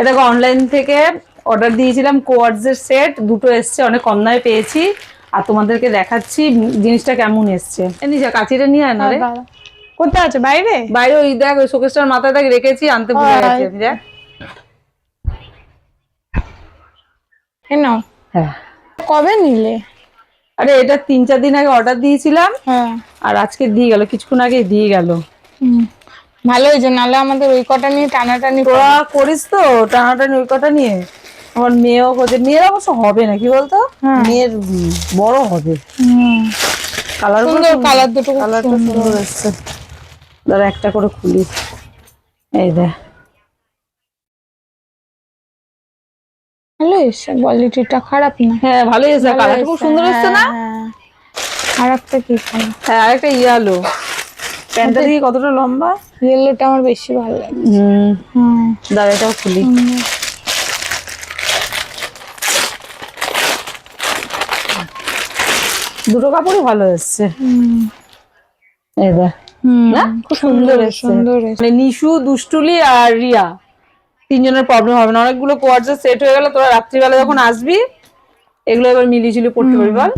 দেখো অনলাইন থেকে অর্ডার দিয়েছিলাম কোয়ার্ডসের সেট, দুটো এসছে, অনেক কম দামে পেয়েছি। আর তোমাদেরকে দেখাচ্ছি জিনিসটা কেমন এসছে। নিজে কাঁচিটা নিয়ে আয় না রে। কোথায় আছে? বাইরে? বাইরে ওই দেখ, ওই শোকেসটার মাথায় দেখ রেখেছি, আনতে ভুলে গেছি আমি। দেখ কেন? হ্যাঁ। কবে নিলে? আরে এটা 3-4 দিন আগে অর্ডার দিয়েছিলাম, হ্যাঁ। আর আজকে দিয়ে গেল, কিছুক্ষণ আগে দিয়ে গেল। ভালো হয়েছে, নাহলে আমাদের ওই কটা নিয়ে টানাটানি তোরা করিস তো টানাটানি ওই কটা নিয়ে। আমার মেয়েও খোঁজে, মেয়ের অবশ্য হবে না কি বলতো, মেয়ের বড় হবে। কালার সুন্দর, কালার দুটো কালারটা সুন্দর এসছে। দাঁড়া একটা করে খুলি। এই দেখ, ভালো এসছে, কোয়ালিটিটা খারাপ না। হ্যাঁ ভালোই এসছে, কালারটা খুব সুন্দর এসছে না? আর একটা কি খারাপ? হ্যাঁ আরেকটা ইয়ালো, প্যান্টটা দিয়ে কতটা লম্বা। ইয়েলোটা আমার বেশি ভালো লাগে। দাঁড়া এটাও খুলি। দুটো কাপড়ই ভালো এসছে। এই দেখ না, খুব সুন্দর এসছে। মানে নিশু, দুষ্টুলি আর রিয়া তিনজনের প্রবলেম হবে না। অনেকগুলো কোয়ার্ডসের সেট হয়ে গেল, তোরা রাত্রিবেলা যখন আসবি এগুলো এবার মিলিয়ে ঝুলিয়ে পড়তে পারবি বল।